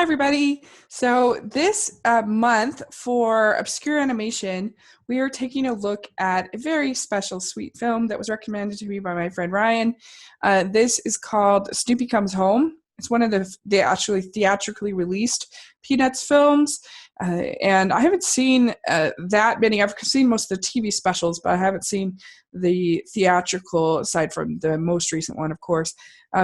Hi, everybody. So, this month for Obscure Animation, we are taking a look at a very special, sweet film that was recommended to me by my friend Ryan. This is called Snoopy Comes Home. It's one of the actually theatrically released Peanuts films. And I haven't seen that many. I've seen most of the TV specials, but I haven't seen the theatrical, aside from the most recent one, of course.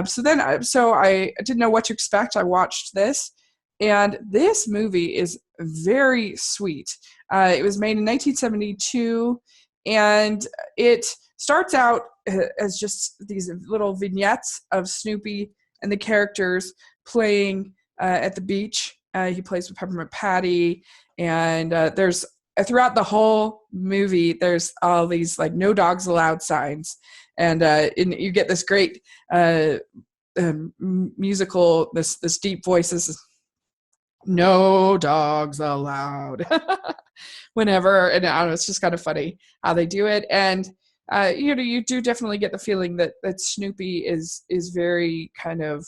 So I didn't know what to expect. I watched this, and this movie is very sweet. It was made in 1972, and it starts out as just these little vignettes of Snoopy and the characters playing at the beach. He plays with Peppermint Patty, and there's throughout the whole movie, there's all these like "No dogs allowed" signs, and you get this great musical, this deep voices, "No dogs allowed," whenever, and I don't know, it's just kind of funny how they do it, and you do definitely get the feeling that Snoopy is very kind of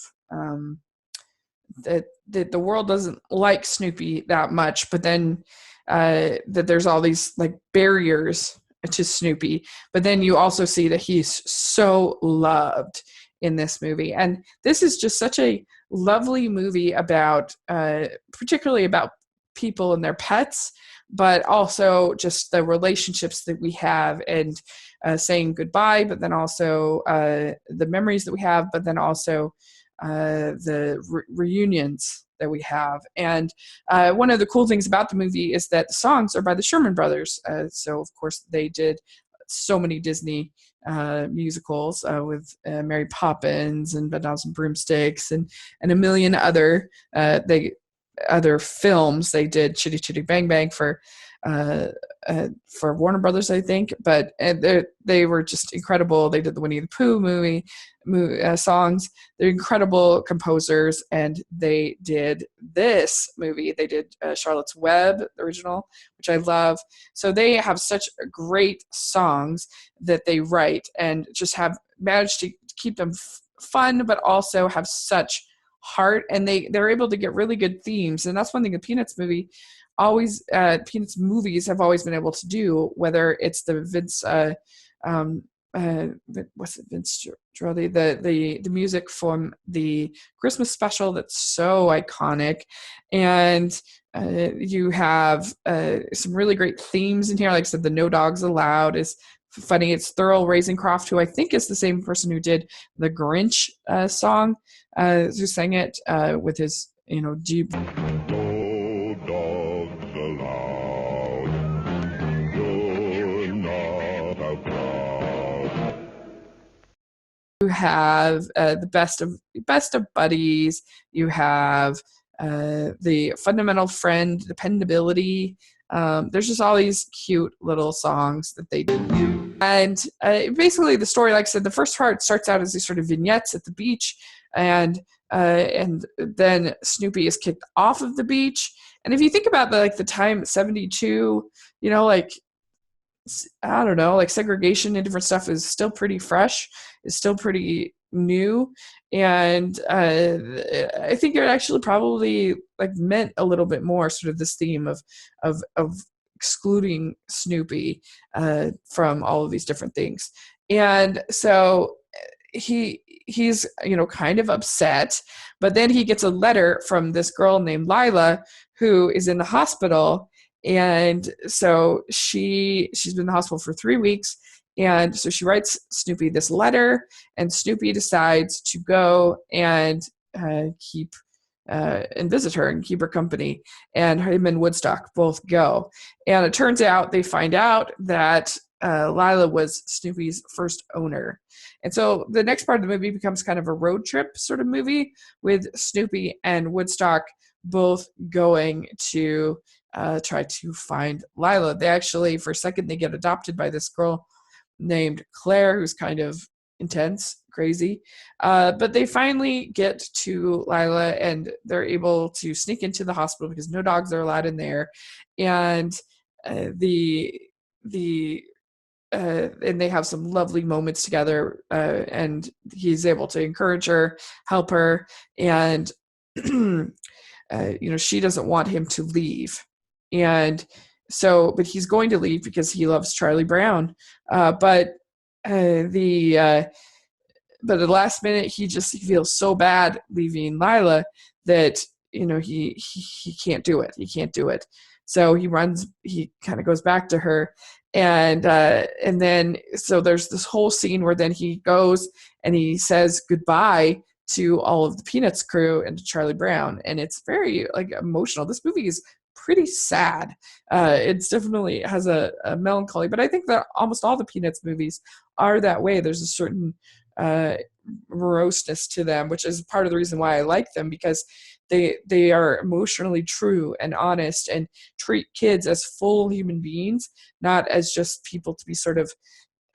that the world doesn't like Snoopy that much, but then that there's all these like barriers to Snoopy, but then you also see that he's so loved in this movie. And this is just such a lovely movie about particularly about people and their pets, but also just the relationships that we have, and saying goodbye, but then also the memories that we have, but then also the reunions that we have. And one of the cool things about the movie is that the songs are by the Sherman Brothers. So, of course, they did so many Disney musicals with Mary Poppins and Bedknobs and Broomsticks and a million other films. They did Chitty Chitty Bang Bang for Warner Brothers, I think, but they were just incredible. They did the Winnie the Pooh movie songs. They're incredible composers, and they did this movie. They did Charlotte's Web, the original, which I love. So they have such great songs that they write, and just have managed to keep them fun, but also have such heart, and they're able to get really good themes. And that's one thing the Peanuts movies have always been able to do, whether it's the Vince Vince Giraldi, the music from the Christmas special that's so iconic, and you have some really great themes in here. Like I said, the "No Dogs Allowed" is funny. It's Thurl Ravencroft, who I think is the same person who did the Grinch song, who sang it with his deep. No dogs allowed. You're not allowed. You have the best of buddies. You have the fundamental friend, dependability. There's just all these cute little songs that they do. And basically the story, like I said, the first part starts out as these sort of vignettes at the beach, and then Snoopy is kicked off of the beach. And if you think about the time, 72, like, I don't know, like segregation and different stuff is still pretty fresh, is still pretty new. And I think it actually probably like meant a little bit more sort of this theme of excluding Snoopy from all of these different things. And so he's kind of upset, but then he gets a letter from this girl named Lila, who is in the hospital. And so she's been in the hospital for 3 weeks, and so she writes Snoopy this letter, and Snoopy decides to go and keep and visit her and keep her company, and him and Woodstock both go. And it turns out they find out that Lila was Snoopy's first owner. And so the next part of the movie becomes kind of a road trip sort of movie, with Snoopy and Woodstock both going to try to find Lila. They actually, for a second, they get adopted by this girl named Claire, who's kind of intense, crazy. But they finally get to Lila, and they're able to sneak into the hospital because no dogs are allowed in there. And and they have some lovely moments together, and he's able to encourage her, help her, and she doesn't want him to leave, and so, but he's going to leave because he loves Charlie Brown. But the but at the last minute, he feels so bad leaving Lila that he can't do it. He can't do it. So he runs. He kind of goes back to her, and then so there's this whole scene where then he goes and he says goodbye to all of the Peanuts crew and to Charlie Brown, and it's very like emotional. This movie is pretty sad. It's definitely has a melancholy, but I think that almost all the Peanuts movies are that way. There's a certain uh, moroseness to them, which is part of the reason why I like them, because they are emotionally true and honest and treat kids as full human beings, not as just people to be sort of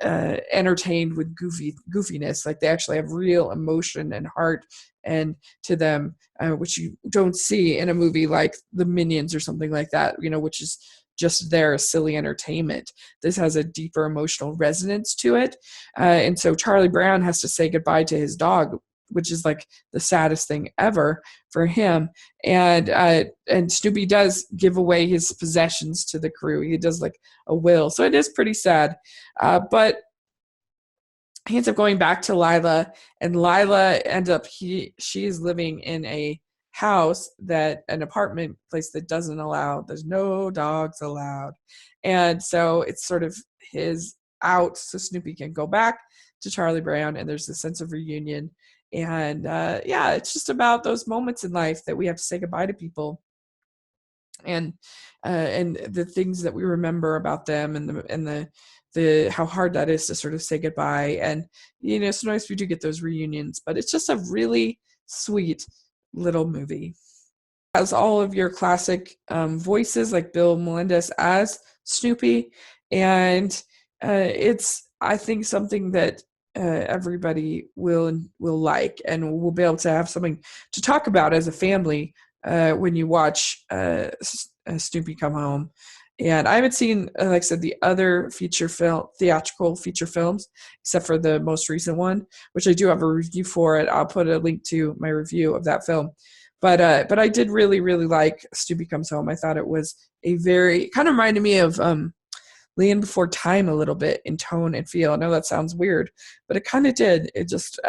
entertained with goofiness. Like they actually have real emotion and heart and to them, which you don't see in a movie like The Minions or something like that, which is just there as silly entertainment. This has a deeper emotional resonance to it. And so Charlie Brown has to say goodbye to his dog, which is like the saddest thing ever for him. And Snoopy does give away his possessions to the crew. He does like a will. So it is pretty sad. But he ends up going back to Lila, and Lila ends up she is living in a house, that an apartment place that doesn't allow, there's no dogs allowed. And so it's sort of his out so Snoopy can go back to Charlie Brown, and there's a sense of reunion. And yeah, it's just about those moments in life that we have to say goodbye to people, and the things that we remember about them, and the how hard that is to sort of say goodbye. And sometimes we do get those reunions, but it's just a really sweet little movie. It has all of your classic voices, like Bill Melendez as Snoopy, and it's, I think, something that everybody will like, and we'll be able to have something to talk about as a family when you watch Snoopy Come Home. And I haven't seen, like I said, the other theatrical feature films, except for the most recent one, which I do have a review for it. I'll put a link to my review of that film. But I did really, really like Snoopy Comes Home. I thought it was kind of reminded me of Land Before Time a little bit in tone and feel. I know that sounds weird, but it kind of did. It just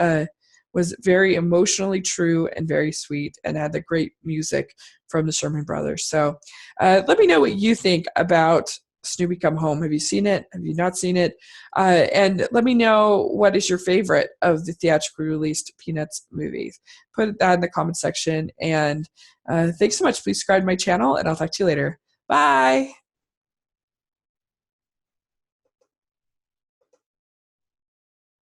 was very emotionally true and very sweet, and had the great music from the Sherman Brothers. So let me know what you think about Snoopy Come Home. Have you seen it? Have you not seen it? And let me know, what is your favorite of the theatrically released Peanuts movies. Put that in the comment section. And thanks so much. Please subscribe to my channel, and I'll talk to you later. Bye.